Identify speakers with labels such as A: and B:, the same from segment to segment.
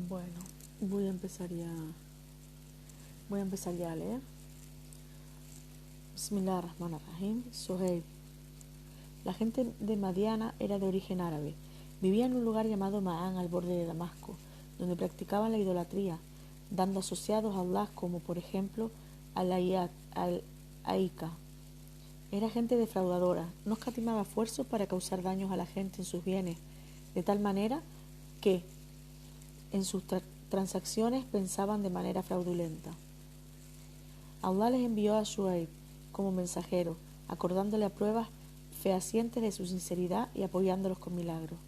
A: Bueno, voy a empezar ya. Voy a empezar ya a leer. Bismillah ar-Rahman ar-Rahim. Suhaib. La gente de Madiana era de origen árabe. Vivía en un lugar llamado Ma'án al borde de Damasco, donde practicaban la idolatría, dando asociados a Allah como por ejemplo al-Aika. Era gente defraudadora, no escatimaba esfuerzos para causar daños a la gente en sus bienes, de tal manera que en sus transacciones pensaban de manera fraudulenta. Allah les envió a Shuaib como mensajero, acordándole a pruebas fehacientes de su sinceridad y apoyándolos con milagros.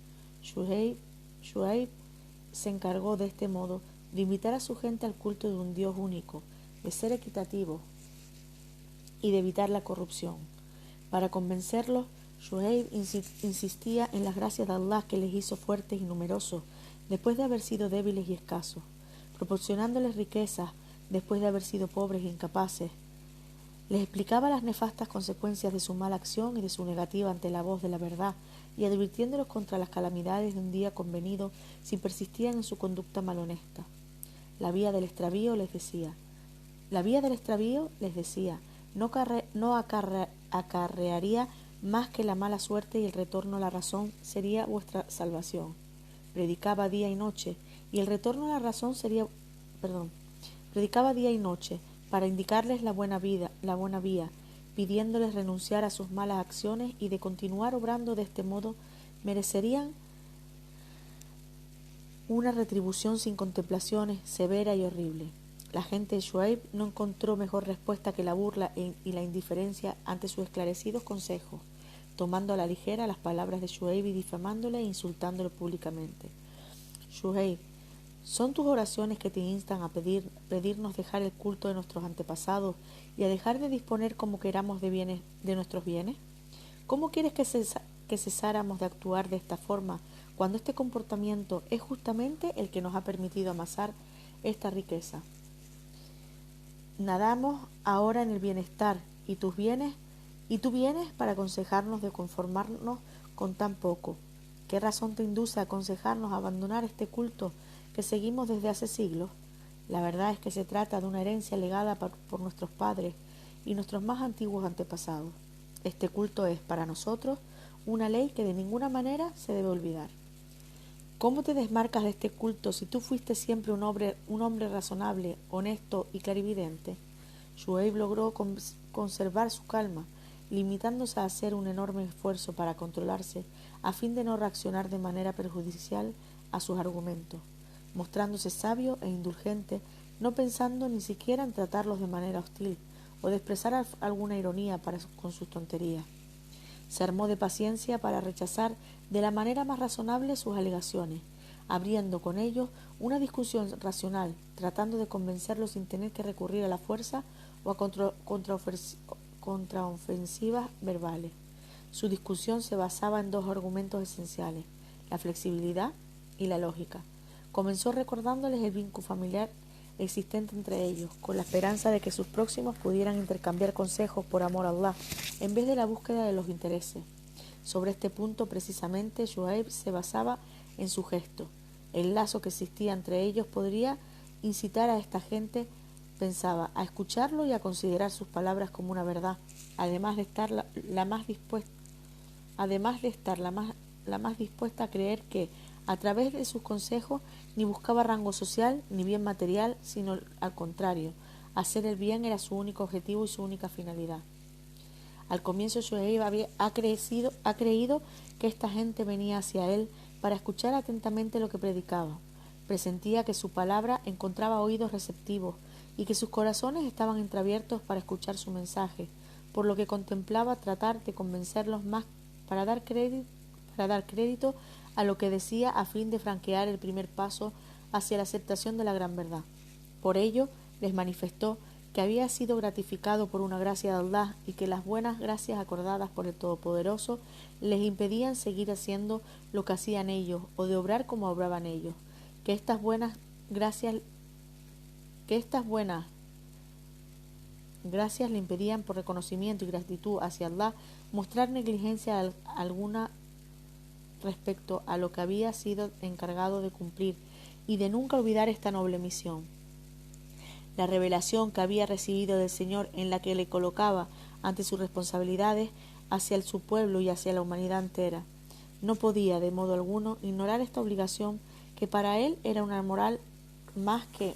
A: Shuaib se encargó de este modo de invitar a su gente al culto de un Dios único, de ser equitativo y de evitar la corrupción. Para convencerlos, Shuaib insistía en las gracias de Allah que les hizo fuertes y numerosos después de haber sido débiles y escasos, proporcionándoles riquezas después de haber sido pobres e incapaces. Les explicaba las nefastas consecuencias de su mala acción y de su negativa ante la voz de la verdad, y advirtiéndolos contra las calamidades de un día convenido si persistían en su conducta malhonesta. La vía del extravío, les decía, no acarrearía más que la mala suerte, y el retorno a la razón sería vuestra salvación. Predicaba día y noche para indicarles la buena vía, pidiéndoles renunciar a sus malas acciones, y de continuar obrando de este modo merecerían una retribución sin contemplaciones, severa y horrible. La gente de Shuaib no encontró mejor respuesta que la burla y la indiferencia ante sus esclarecidos consejos, tomando a la ligera las palabras de Shuaib y difamándole e insultándolo públicamente. Shuaib, ¿son tus oraciones que te instan a pedirnos dejar el culto de nuestros antepasados y a dejar de disponer como queramos de nuestros bienes? ¿Cómo quieres que cesáramos de actuar de esta forma cuando este comportamiento es justamente el que nos ha permitido amasar esta riqueza? Nadamos ahora en el bienestar, y tú vienes para aconsejarnos de conformarnos con tan poco. ¿Qué razón te induce a aconsejarnos a abandonar este culto que seguimos desde hace siglos? La verdad es que se trata de una herencia legada por nuestros padres y nuestros más antiguos antepasados. Este culto es para nosotros una ley que de ninguna manera se debe olvidar. ¿Cómo te desmarcas de este culto si tú fuiste siempre un hombre razonable, honesto y clarividente? Shuaib logró conservar su calma, limitándose a hacer un enorme esfuerzo para controlarse a fin de no reaccionar de manera perjudicial a sus argumentos, mostrándose sabio e indulgente, no pensando ni siquiera en tratarlos de manera hostil o de expresar alguna ironía con sus tonterías. Se armó de paciencia para rechazar de la manera más razonable sus alegaciones, abriendo con ellos una discusión racional, tratando de convencerlos sin tener que recurrir a la fuerza o a contraofensivas verbales. Su discusión se basaba en dos argumentos esenciales: la flexibilidad y la lógica. Comenzó recordándoles el vínculo familiar existente entre ellos, con la esperanza de que sus próximos pudieran intercambiar consejos por amor a Allah, en vez de la búsqueda de los intereses. Sobre este punto, precisamente, Shuaib se basaba en su gesto. El lazo que existía entre ellos podría incitar a esta gente, pensaba, a escucharlo y a considerar sus palabras como una verdad, además de estar la más dispuesta a creer que, a través de sus consejos, ni buscaba rango social ni bien material, sino al contrario, hacer el bien era su único objetivo y su única finalidad. Al comienzo Shuaib ha creído que esta gente venía hacia él para escuchar atentamente lo que predicaba. Presentía que su palabra encontraba oídos receptivos y que sus corazones estaban entreabiertos para escuchar su mensaje, por lo que contemplaba tratar de convencerlos más para dar crédito a lo que decía, a fin de franquear el primer paso hacia la aceptación de la gran verdad. Por ello, les manifestó que había sido gratificado por una gracia de Allah y que las buenas gracias acordadas por el Todopoderoso les impedían seguir haciendo lo que hacían ellos o de obrar como obraban ellos, que estas buenas gracias le impedían, por reconocimiento y gratitud hacia Allah, mostrar negligencia alguna respecto a lo que había sido encargado de cumplir, y de nunca olvidar esta noble misión. La revelación que había recibido del Señor, en la que le colocaba ante sus responsabilidades hacia su pueblo y hacia la humanidad entera. No podía, de modo alguno, ignorar esta obligación que para él era una moral más que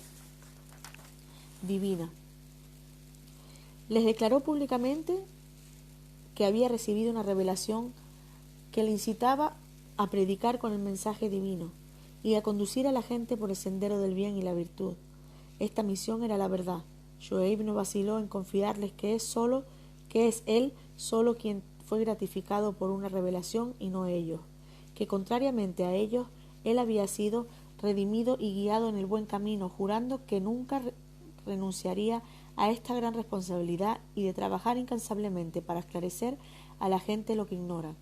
A: divina. Les declaró públicamente que había recibido una revelación que le incitaba a predicar con el mensaje divino y a conducir a la gente por el sendero del bien y la virtud. Esta misión era la verdad. Shoaib no vaciló en confiarles que es él solo quien fue gratificado por una revelación y no ellos, que contrariamente a ellos, él había sido redimido y guiado en el buen camino, jurando que nunca renunciaría a esta gran responsabilidad y de trabajar incansablemente para esclarecer a la gente lo que ignora.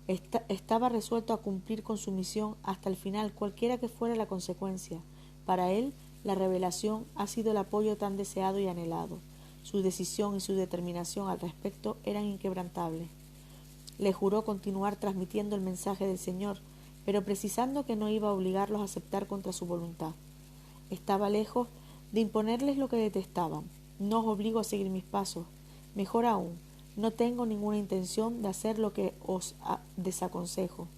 A: Estaba resuelto a cumplir con su misión hasta el final, cualquiera que fuera la consecuencia. Para él, la revelación ha sido el apoyo tan deseado y anhelado. Su decisión y su determinación al respecto eran inquebrantables. Le juró continuar transmitiendo el mensaje del Señor, pero precisando que no iba a obligarlos a aceptar contra su voluntad. Estaba lejos de imponerles lo que detestaban. No os obligo a seguir mis pasos. Mejor aún, no tengo ninguna intención de hacer lo que os desaconsejo.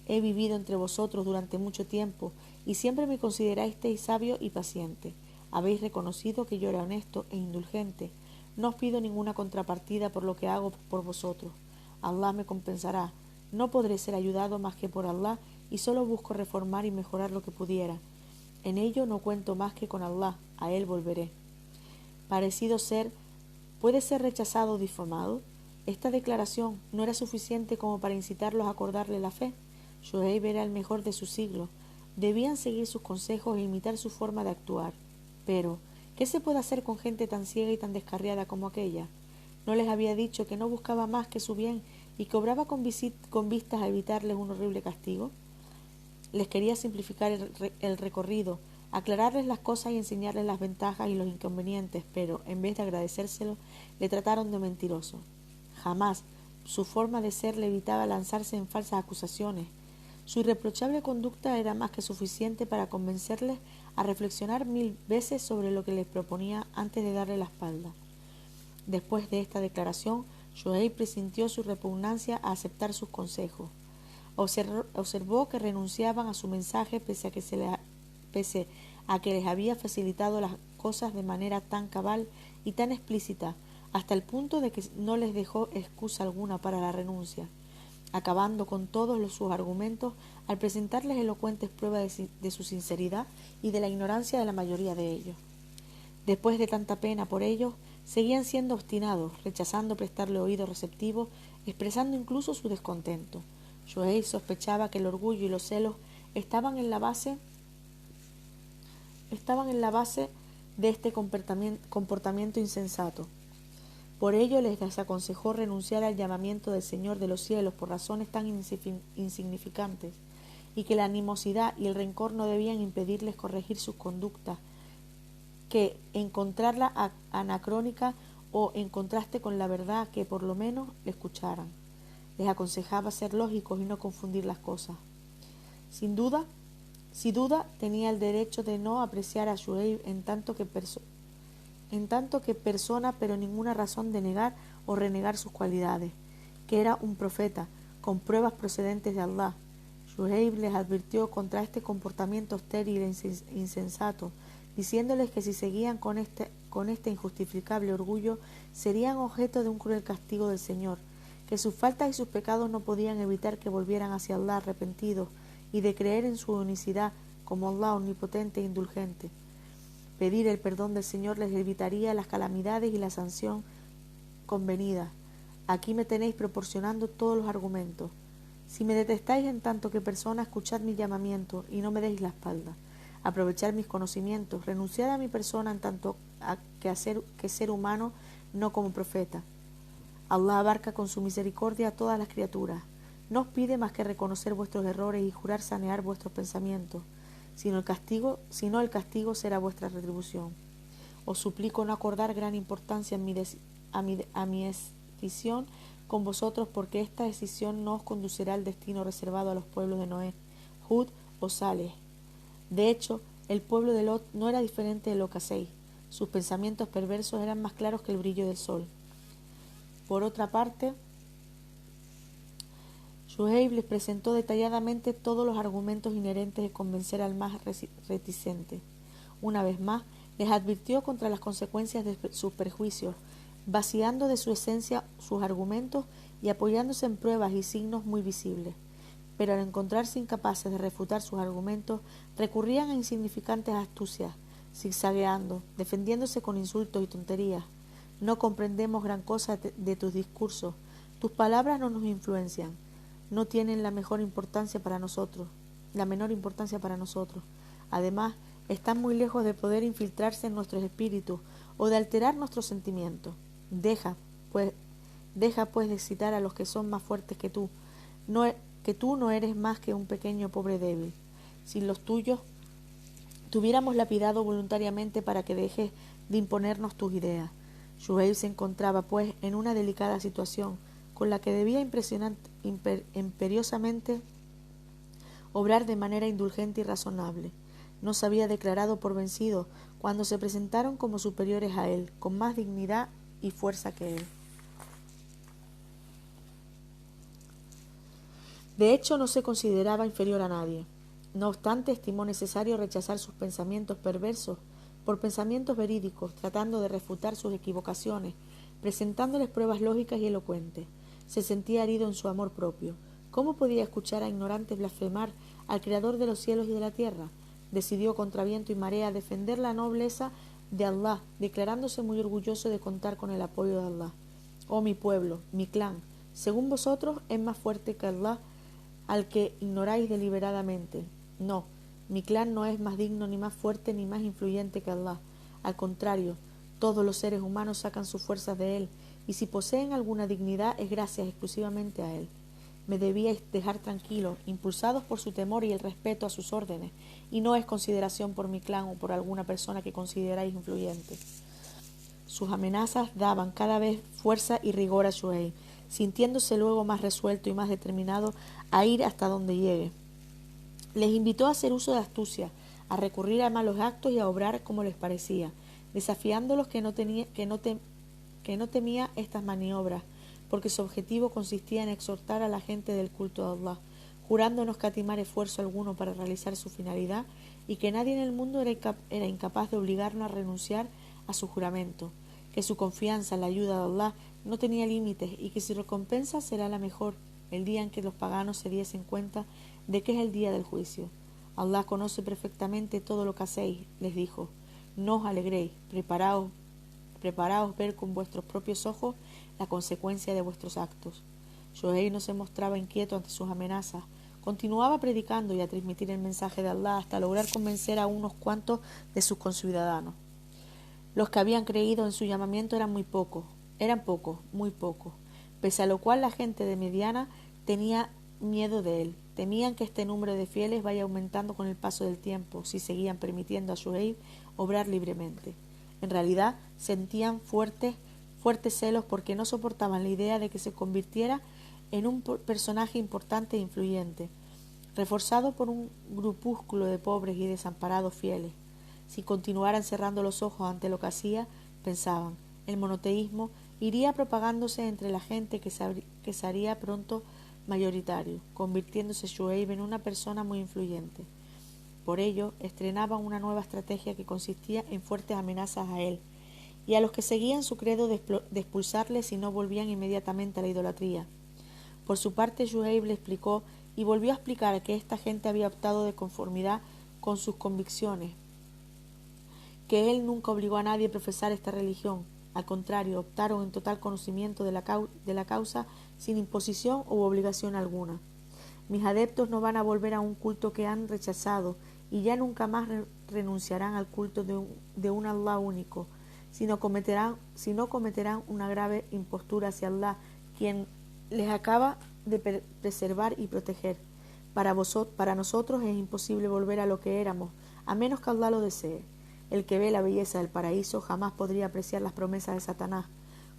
A: He vivido entre vosotros durante mucho tiempo y siempre me considerasteis sabio y paciente. Habéis reconocido que yo era honesto e indulgente. No os pido ninguna contrapartida por lo que hago por vosotros. Allah me compensará. No podré ser ayudado más que por Allah y solo busco reformar y mejorar lo que pudiera. En ello no cuento más que con Allah. A él volveré. Parecido ser, ¿puede ser rechazado o difamado? Esta declaración no era suficiente como para incitarlos a acordarle la fe. Shoaib era el mejor de su siglo. Debían seguir sus consejos e imitar su forma de actuar. Pero, ¿qué se puede hacer con gente tan ciega y tan descarriada como aquella? ¿No les había dicho que no buscaba más que su bien y que obraba con vistas a evitarles un horrible castigo? Les quería simplificar el recorrido, aclararles las cosas y enseñarles las ventajas y los inconvenientes, pero, en vez de agradecérselo, le trataron de mentiroso. Jamás su forma de ser le evitaba lanzarse en falsas acusaciones. Su irreprochable conducta era más que suficiente para convencerles a reflexionar 1000 veces sobre lo que les proponía antes de darle la espalda. Después de esta declaración, Shoaib presintió su repugnancia a aceptar sus consejos. Observó que renunciaban a su mensaje pese a que les había facilitado las cosas de manera tan cabal y tan explícita, hasta el punto de que no les dejó excusa alguna para la renuncia, acabando con todos sus argumentos al presentarles elocuentes pruebas de su sinceridad y de la ignorancia de la mayoría de ellos. Después de tanta pena por ellos, seguían siendo obstinados, rechazando prestarle oído receptivo, expresando incluso su descontento. Shoaib sospechaba que el orgullo y los celos estaban en la base de este comportamiento insensato. Por ello les desaconsejó renunciar al llamamiento del Señor de los cielos por razones tan insignificantes, y que la animosidad y el rencor no debían impedirles corregir sus conductas, que encontrarla anacrónica o en contraste con la verdad que por lo menos le escucharan. Les aconsejaba ser lógicos y no confundir las cosas. Sin duda, tenía el derecho de no apreciar a Shoaib en tanto que persona, pero ninguna razón de negar o renegar sus cualidades, que era un profeta, con pruebas procedentes de Allah. Shoaib les advirtió contra este comportamiento estéril e insensato, diciéndoles que si seguían con este injustificable orgullo, serían objeto de un cruel castigo del Señor, que sus faltas y sus pecados no podían evitar que volvieran hacia Allah arrepentidos y de creer en su unicidad como Allah omnipotente e indulgente. Pedir el perdón del Señor les evitaría las calamidades y la sanción convenida. Aquí me tenéis proporcionando todos los argumentos. Si me detestáis en tanto que persona, escuchad mi llamamiento y no me deis la espalda. Aprovechad mis conocimientos, renunciad a mi persona en tanto que ser humano, no como profeta. Allah abarca con su misericordia a todas las criaturas. No os pide más que reconocer vuestros errores y jurar sanear vuestros pensamientos. Sino el castigo será vuestra retribución. Os suplico no acordar gran importancia a mi decisión con vosotros, porque esta decisión no os conducirá al destino reservado a los pueblos de Noé, Hud o Saleh. De hecho, el pueblo de Lot no era diferente de lo que hacéis. Sus pensamientos perversos eran más claros que el brillo del sol. Por otra parte, Shuaib les presentó detalladamente todos los argumentos inherentes de convencer al más reticente. Una vez más, les advirtió contra las consecuencias de sus prejuicios, vaciando de su esencia sus argumentos y apoyándose en pruebas y signos muy visibles. Pero al encontrarse incapaces de refutar sus argumentos, recurrían a insignificantes astucias, zigzagueando, defendiéndose con insultos y tonterías. No comprendemos gran cosa de tus discursos. Tus palabras no nos influencian. No tienen la menor importancia para nosotros. Además, están muy lejos de poder infiltrarse en nuestros espíritus o de alterar nuestros sentimientos. Deja pues de citar a los que son más fuertes que tú. Que tú no eres más que un pequeño pobre débil. Si los tuyos te hubiéramos lapidado voluntariamente para que dejes de imponernos tus ideas. Shuaib se encontraba, pues, en una delicada situación, con la que debía imperiosamente obrar de manera indulgente y razonable. No se había declarado por vencido cuando se presentaron como superiores a él, con más dignidad y fuerza que él. De hecho, no se consideraba inferior a nadie. No obstante, estimó necesario rechazar sus pensamientos perversos por pensamientos verídicos, tratando de refutar sus equivocaciones, presentándoles pruebas lógicas y elocuentes. Se sentía herido en su amor propio. ¿Cómo podía escuchar a ignorantes blasfemar al Creador de los cielos y de la tierra? Decidió contra viento y marea defender la nobleza de Allah, declarándose muy orgulloso de contar con el apoyo de Allah. Oh mi pueblo, mi clan, según vosotros es más fuerte que Allah, al que ignoráis deliberadamente. No, mi clan no es más digno, ni más fuerte, ni más influyente que Allah. Al contrario, todos los seres humanos sacan sus fuerzas de él, y si poseen alguna dignidad es gracias exclusivamente a él. Me debíais dejar tranquilo, impulsados por su temor y el respeto a sus órdenes, y no es consideración por mi clan o por alguna persona que consideráis influyente. Sus amenazas daban cada vez fuerza y rigor a Shuaib, sintiéndose luego más resuelto y más determinado a ir hasta donde llegue. Les invitó a hacer uso de astucia, a recurrir a malos actos y a obrar como les parecía, desafiándolos que no temía estas maniobras, porque su objetivo consistía en exhortar a la gente del culto de Allah, jurando no escatimar esfuerzo alguno para realizar su finalidad y que nadie en el mundo era incapaz de obligarnos a renunciar a su juramento, que su confianza en la ayuda de Allah no tenía límites y que su recompensa será la mejor el día en que los paganos se diesen cuenta de que es el día del juicio. Allah conoce perfectamente todo lo que hacéis, les dijo. No os alegréis, preparaos ver con vuestros propios ojos la consecuencia de vuestros actos. Shuaib no se mostraba inquieto ante sus amenazas. Continuaba predicando y a transmitir el mensaje de Allah hasta lograr convencer a unos cuantos de sus conciudadanos. Los que habían creído en su llamamiento eran muy pocos, muy pocos, pese a lo cual la gente de Mediana tenía miedo de él. Temían que este número de fieles vaya aumentando con el paso del tiempo, si seguían permitiendo a Shuaib obrar libremente. En realidad, sentían fuertes celos porque no soportaban la idea de que se convirtiera en un personaje importante e influyente, reforzado por un grupúsculo de pobres y desamparados fieles. Si continuaran cerrando los ojos ante lo que hacía, pensaban, el monoteísmo iría propagándose entre la gente que se haría pronto mayoritario, convirtiéndose Shuaib en una persona muy influyente. Por ello, estrenaban una nueva estrategia que consistía en fuertes amenazas a él y a los que seguían su credo de expulsarle si no volvían inmediatamente a la idolatría. Por su parte, Shuaib le explicó y volvió a explicar que esta gente había optado de conformidad con sus convicciones, que él nunca obligó a nadie a profesar esta religión. Al contrario, optaron en total conocimiento de la causa sin imposición u obligación alguna. Mis adeptos no van a volver a un culto que han rechazado y ya nunca más renunciarán al culto de un Allah único, si no cometerán una grave impostura hacia Allah, quien les acaba de preservar y proteger. Para nosotros es imposible volver a lo que éramos, a menos que Allah lo desee. El que ve la belleza del paraíso jamás podría apreciar las promesas de Satanás.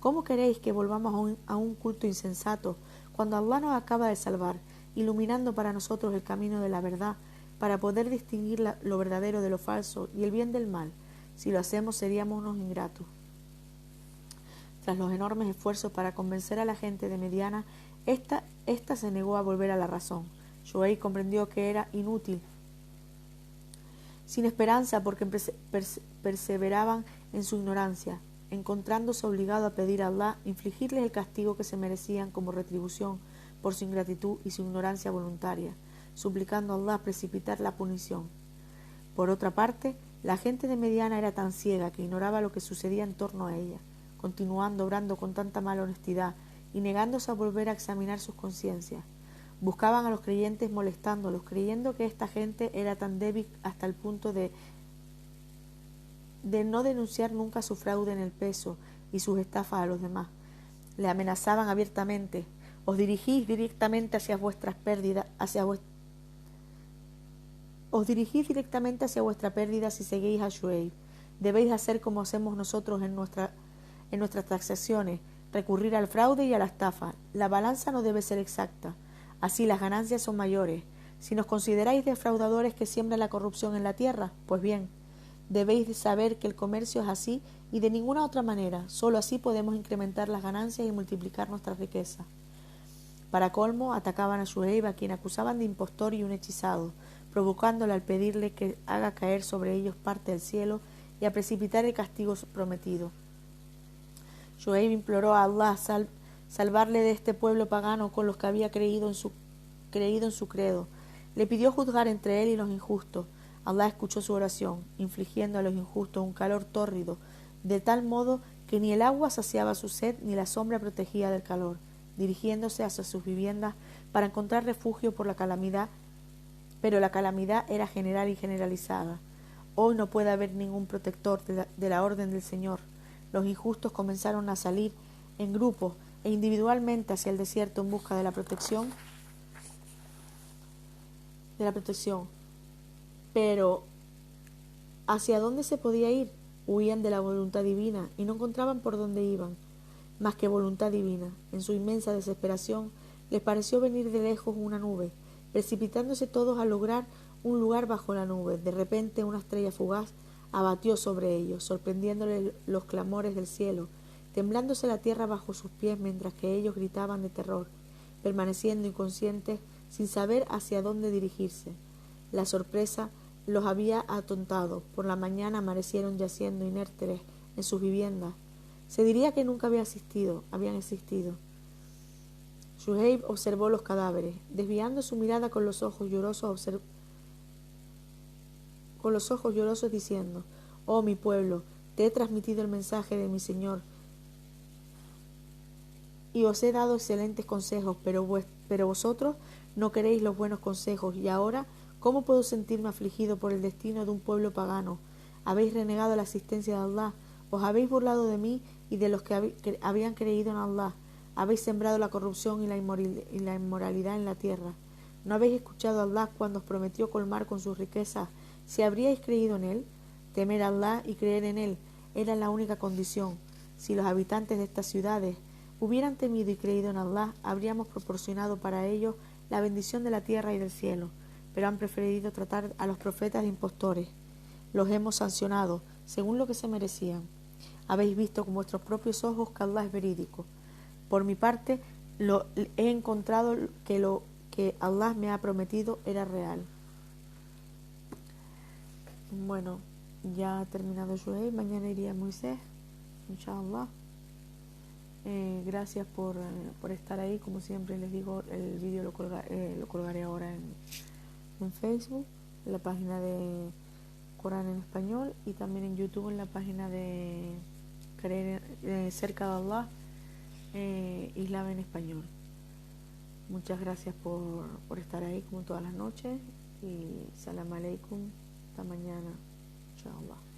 A: ¿Cómo queréis que volvamos a un culto insensato, cuando Allah nos acaba de salvar, iluminando para nosotros el camino de la verdad, para poder distinguir lo verdadero de lo falso y el bien del mal. Si lo hacemos seríamos unos ingratos. Tras los enormes esfuerzos para convencer a la gente de Mediana, esta se negó a volver a la razón. Shuaib comprendió que era inútil, sin esperanza, porque perseveraban en su ignorancia, encontrándose obligado a pedir a Allah infligirles el castigo que se merecían como retribución por su ingratitud y su ignorancia voluntaria, suplicando a Allah precipitar la punición. Por otra parte, la gente de Mediana era tan ciega que ignoraba lo que sucedía en torno a ella, continuando obrando con tanta mala honestidad y negándose a volver a examinar sus conciencias. Buscaban a los creyentes molestándolos, creyendo que esta gente era tan débil hasta el punto de no denunciar nunca su fraude en el peso y sus estafas a los demás. Le amenazaban abiertamente: os dirigís directamente hacia vuestras pérdidas, os dirigís directamente hacia vuestra pérdida si seguís a Shuaib. Debéis hacer como hacemos nosotros en nuestras transacciones, recurrir al fraude y a la estafa. La balanza no debe ser exacta, así las ganancias son mayores. Si nos consideráis defraudadores que siembran la corrupción en la tierra, pues bien, debéis saber que el comercio es así y de ninguna otra manera. Solo así podemos incrementar las ganancias y multiplicar nuestra riqueza. Para colmo, atacaban a Shuaib, a quien acusaban de impostor y un hechizado, provocándole al pedirle que haga caer sobre ellos parte del cielo y a precipitar el castigo prometido. Shuaib imploró a Allah salvarle de este pueblo pagano con los que había creído en su credo. Le pidió juzgar entre él y los injustos. Allah escuchó su oración, infligiendo a los injustos un calor tórrido, de tal modo que ni el agua saciaba su sed ni la sombra protegía del calor, dirigiéndose hacia sus viviendas para encontrar refugio por la calamidad, pero la calamidad era general y generalizada. Hoy no puede haber ningún protector de la orden del Señor. Los injustos comenzaron a salir en grupos e individualmente hacia el desierto en busca de la protección. Pero ¿hacia dónde se podía ir? Huían de la voluntad divina y no encontraban por dónde iban, más que voluntad divina. En su inmensa desesperación les pareció venir de lejos una nube, precipitándose todos a lograr un lugar bajo la nube. De repente una estrella fugaz abatió sobre ellos, sorprendiéndole los clamores del cielo, temblándose la tierra bajo sus pies mientras que ellos gritaban de terror, permaneciendo inconscientes sin saber hacia dónde dirigirse. La sorpresa los había atontado. Por la mañana amanecieron yaciendo inertes en sus viviendas. Se diría que nunca habían existido. Shuaib observó los cadáveres, desviando su mirada con los ojos llorosos diciendo: oh mi pueblo, te he transmitido el mensaje de mi Señor y os he dado excelentes consejos, pero vosotros no queréis los buenos consejos. Y ahora, ¿cómo puedo sentirme afligido por el destino de un pueblo pagano? Habéis renegado la asistencia de Allah, os habéis burlado de mí y de los que habían creído en Allah. Habéis sembrado la corrupción y la inmoralidad en la tierra. ¿No habéis escuchado a Allah cuando os prometió colmar con sus riquezas? Si habríais creído en Él, temer a Allah y creer en Él era la única condición. Si los habitantes de estas ciudades hubieran temido y creído en Allah, habríamos proporcionado para ellos la bendición de la tierra y del cielo, pero han preferido tratar a los profetas de impostores. Los hemos sancionado según lo que se merecían. Habéis visto con vuestros propios ojos que Allah es verídico. Por mi parte, he encontrado que lo que Allah me ha prometido era real. Bueno, ya ha terminado Shuaib. Mañana iría Moisés, inshallah. Gracias por estar ahí. Como siempre les digo, el vídeo lo colgaré ahora en Facebook, en la página de Corán en español, y también en YouTube, en la página de Cerca de Allah, Islam en español. Muchas gracias por estar ahí como todas las noches, y salam aleikum, hasta mañana, inshallah.